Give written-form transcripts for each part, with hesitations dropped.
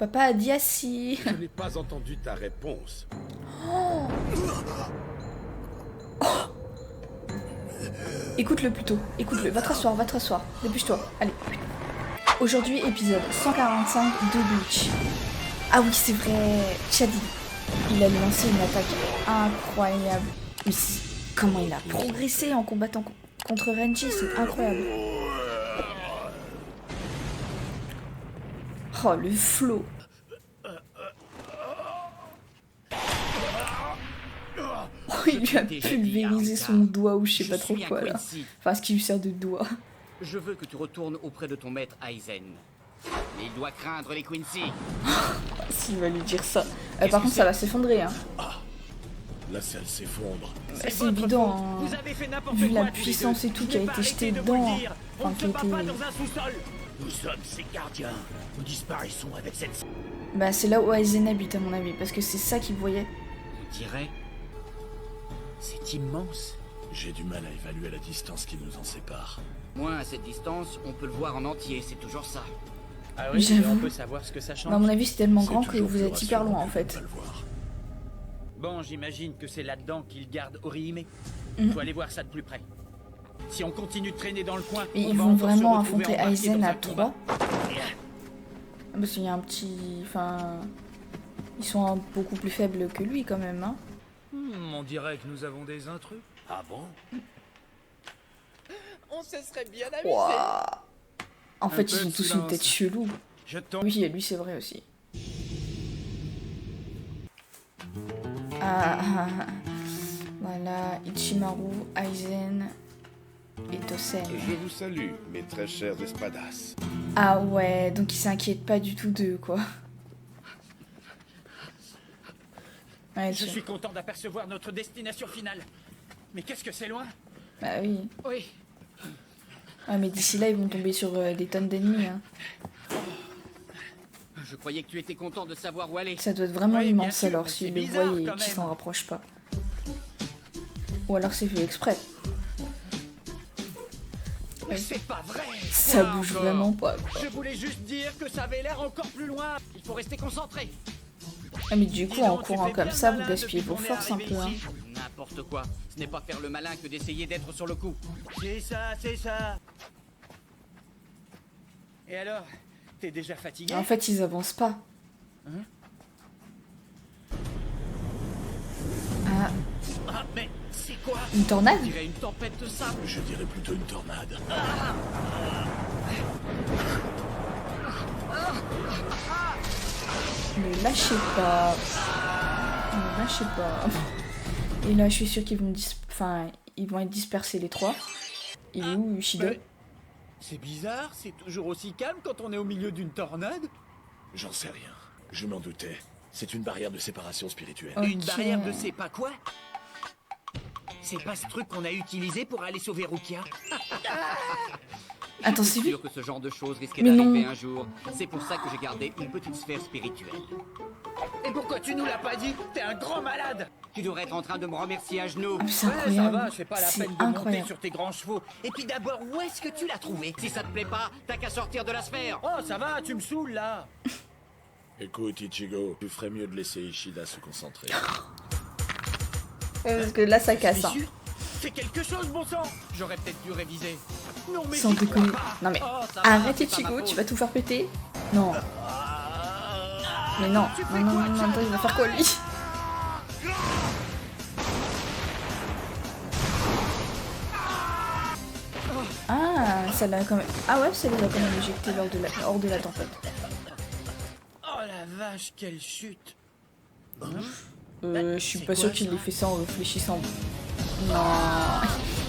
Papa a dit assis. Je n'ai pas entendu ta réponse. Oh. Oh. Écoute-le plutôt. Écoute-le. Va te rasseoir. Dépêche-toi. Allez. Aujourd'hui, épisode 145 de Bleach. Ah oui, c'est vrai. Chadi. Il a lancé une attaque incroyable. Mais comment il a progressé en combattant contre Renji, c'est incroyable. Oh, le flow. Oh, il lui a pulvérisé son doigt ou je sais pas trop quoi là. Enfin, ce qui lui sert de doigt. Je veux que tu retournes auprès de ton maître Aizen. Mais il doit craindre les Quincy. S'il va lui dire ça. Par contre, ça va s'effondrer. Hein. La salle s'effondre. C'est évident. Hein. Vu la puissance et tout qui a été jetée dedans. Enfin, qui a été... Nous sommes ses gardiens. Nous disparaissons avec cette... Bah, c'est là où Aizen habite, à mon avis. Parce que c'est ça qu'il voyait. On dirait... C'est immense. J'ai du mal à évaluer la distance qui nous en sépare. Moins à cette distance, on peut le voir en entier, c'est toujours ça. Ah oui, j'avoue. on peut savoir ce que ça change. Mais à mon avis, c'est tellement grand que vous êtes hyper loin en fait. Bon, j'imagine que c'est là-dedans qu'il garde Orihime. Faut aller voir ça de plus près. Si on continue de traîner dans le coin, Mais on ils va vont encore se vraiment retrouver affronter embarqués Aizen dans à un combat. 3. Parce qu'il y a un petit... Enfin... Ils sont beaucoup plus faibles que lui quand même. Hein. On dirait que nous avons des intrus. Ah bon? On se serait bien amusé. Ouah. En fait, peu ils ont de tous une silence. tête chelou. Je tombe. Oui, et lui c'est vrai aussi. Ah, voilà, Ichimaru, Aizen et Tosen. Je vous salue, mes très chers espadas. Ah ouais, donc il s'inquiète pas du tout d'eux, quoi. Ouais, Je tu- suis content d'apercevoir notre destination finale. Mais qu'est-ce que c'est loin? Bah oui. Oui. Ah, mais d'ici là, ils vont tomber sur des tonnes d'ennemis. Hein. Je croyais que tu étais content de savoir où aller. Ça doit être vraiment Oui, bien immense sûr, alors mais s'ils c'est le bizarre, voient et quand qu'ils même. s'en rapprochent pas. Ou alors c'est fait exprès. Mais c'est pas vrai. Ça Quoi bouge encore? vraiment pas, quoi. Je voulais juste dire que ça avait l'air encore plus loin. Il faut rester concentré. Ah, mais du coup, Dis en donc, tu courant fais comme bien ça, le vous malin gaspillez depuis vos qu'on est forces un arrivé peu. Hein. ici. N'importe quoi. Ce n'est pas faire le malin que d'essayer d'être sur le coup. C'est ça, c'est ça. Et alors, t'es déjà fatigué? En fait, ils avancent pas. Hein? Ah, Ah, mais c'est quoi? une tornade? On dirait une tempête de sable. Je dirais plutôt une tornade. Ne lâchez pas. Ne lâchez pas. Et là, je suis sûre qu'ils vont, ils vont être dispersés les trois. Il est où, Ushido? Mais c'est bizarre, c'est toujours aussi calme quand on est au milieu d'une tornade. J'en sais rien. Je m'en doutais. C'est une barrière de séparation spirituelle. Ok. Une barrière de sais pas quoi? C'est pas ce truc qu'on a utilisé pour aller sauver Rukia? Attends, Je c'est suis lui? sûr que ce genre de choses risquait Mais d'arriver non. un jour. C'est pour ça que j'ai gardé une petite sphère spirituelle. Et pourquoi tu nous l'as pas dit? T'es un grand malade! Tu devrais être en train de me remercier à genoux. Ah, mais c'est Ouais, ça incroyable. va, c'est pas la C'est peine de monter incroyable. sur tes grands chevaux. Et puis d'abord, où est-ce que tu l'as trouvé? Si ça te plaît pas, t'as qu'à sortir de la sphère. Oh, ça va, tu me saoules là! Écoute, Ichigo, tu ferais mieux de laisser Ishida se concentrer. Parce que là, ça casse. T'es Hein. sûr? Fais quelque chose, bon sang! J'aurais peut-être dû réviser. Non, mais Sans j'y crois déconner. pas. Non mais Oh, ça va, arrête c'est pas ma Ichigo, faute. tu vas tout faire péter. Non. Mais non, Tu fais non, non, quoi, non, non, Chad? attends, il va faire quoi lui? Ah, ça l'a quand même... Ah ouais, ça les a quand même éjectés hors de la tempête. Oh la vache, quelle chute! Je suis C'est pas quoi, sûre qu'il ça ait fait ça en réfléchissant. Non.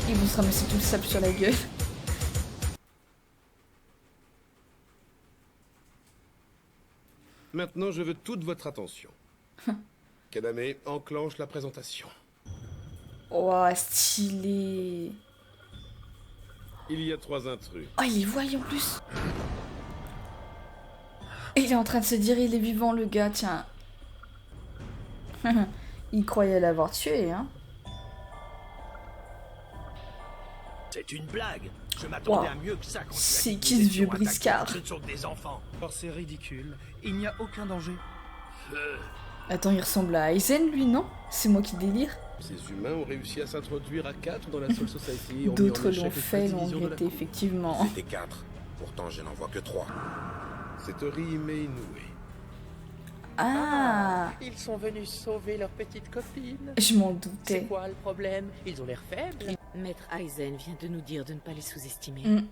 Ils vont se ramasser tout le sable sur la gueule. Maintenant, je veux toute votre attention. Kaname enclenche la présentation. Oh, stylé. Il y a 3 intrus. Oh, il les voit en plus. Et il est en train de se dire, il est vivant le gars, tiens. Il croyait l'avoir tué, hein. C'est une blague! Je m'attendais Wow. à mieux que ça quand tu as C'est dit qui que ce nous vieux étions attaqués briscard? Ce sont des enfants. Or c'est ridicule. Il n'y a aucun danger. Attends, il ressemble à Aizen, lui, non? C'est moi qui délire. Ces humains ont réussi à s'introduire à 4 dans la Soul Society. et ont mis en D'autres échec l'ont les fait, l'ont prévisions de la regretté, Cour. effectivement. C'était 4. Pourtant, je n'en vois que 3. C'est Orihime Inoue. Ah, Ils sont venus sauver leur petite copine. je m'en C'est doutais. quoi le problème? Ils ont l'air faibles. Maître Aizen vient de nous dire de ne pas les sous-estimer. Mm.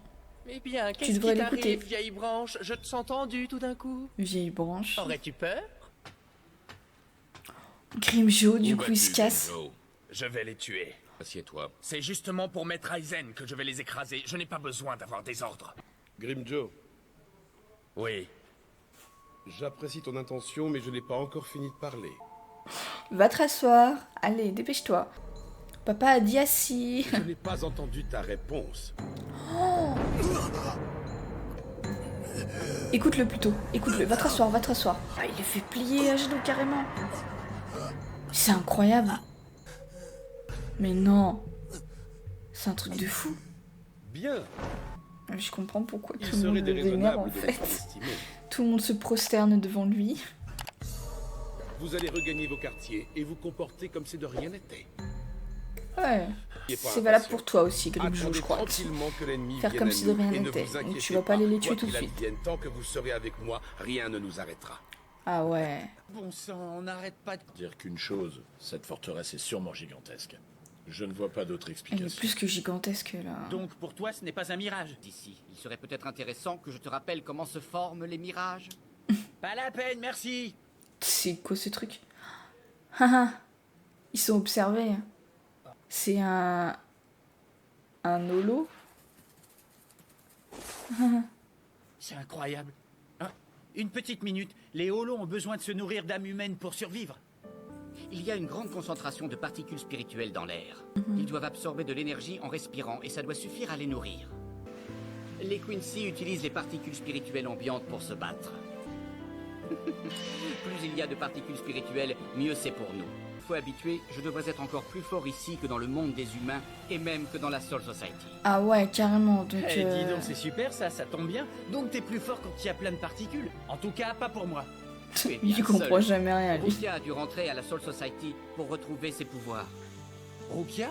Eh bien, Tu qu'est-ce devrais qui l'écouter. t'arrive, vieille branche? Je te sens tendu tout d'un coup. Vieille branche. Aurais-tu peur? Grimjo, du Où coup, il se vas-tu, casse. Genzo? Je vais les tuer. Assieds-toi. C'est justement pour Maître Aizen que je vais les écraser. Je n'ai pas besoin d'avoir des ordres. Grimjo, Oui. j'apprécie ton intention, mais je n'ai pas encore fini de parler. Va te rasseoir. Allez, dépêche-toi. Papa a dit assis. Je n'ai pas entendu ta réponse. Écoute-le plutôt. Écoute-le. Va te rasseoir, va te rasseoir. Ah, il le fait plier à genoux carrément. C'est incroyable. Mais non. C'est un truc de fou. Bien, Je comprends pourquoi il tout le monde serait le vénère en déraisonnable de fait. le sous-estimer. Tout le monde se prosterne devant lui. Vous allez regagner vos quartiers et vous comporter comme si de rien n'était. Ouais. Soyez pas C'est valable impatient. pour toi aussi, Grimjo, Attendez je crois. tranquillement que l'ennemi Faire vienne comme à si de nous rien et ne n'était. vous Et inquiétez tu vas pas aller les tuer quoi tout de qu'il suite. advienne, tant que vous serez avec moi, rien ne nous arrêtera. Ah ouais. Bon sang, on n'arrête pas de... Dire qu'une chose, cette forteresse est sûrement gigantesque. Je ne vois pas d'autre Elle est explication. plus que gigantesque là. Donc pour toi, ce n'est pas un mirage. D'ici, il serait peut-être intéressant que je te rappelle comment se forment les mirages. Pas la peine, merci. C'est quoi ce truc? Haha. Ils sont observés. C'est un holo. C'est incroyable. Hein? Une petite minute, les holos ont besoin de se nourrir d'âmes humaines pour survivre. Il y a une grande concentration de particules spirituelles dans l'air. Ils doivent absorber de l'énergie en respirant et ça doit suffire à les nourrir. Les Quincy utilisent les particules spirituelles ambiantes pour se battre. Plus il y a de particules spirituelles, mieux c'est pour nous. Faut habituer, je devrais être encore plus fort ici que dans le monde des humains et même que dans la Soul Society. Ah ouais, carrément. Donc, Eh, dis donc, c'est super ça tombe bien. Donc t'es plus fort quand il y a plein de particules. En tout cas, pas pour moi. Tu es bien il comprend seul. jamais rien lui. Rukia a dû rentrer à la Soul Society pour retrouver ses pouvoirs. Rukia?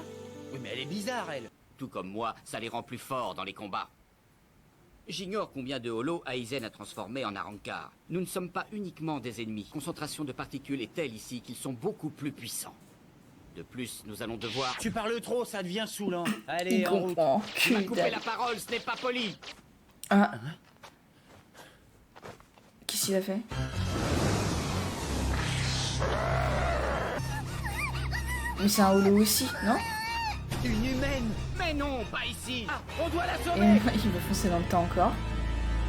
Oui, mais elle est bizarre, elle. Tout comme moi, ça les rend plus forts dans les combats. J'ignore combien de holos Aizen a transformé en Arrancar. Nous ne sommes pas uniquement des ennemis. La concentration de particules est telle ici qu'ils sont beaucoup plus puissants. De plus, nous allons devoir... Tu parles trop, ça devient saoulant. Il Allez, en route. comprend. Tu m'as Que coupé dalle. la parole, ce n'est pas poli. Ah. Qu'est-ce qu'il a fait? Mais c'est un holo aussi, non? Une humaine. Mais non, pas ici. On doit la Et sauver. il va foncer dans le tas encore.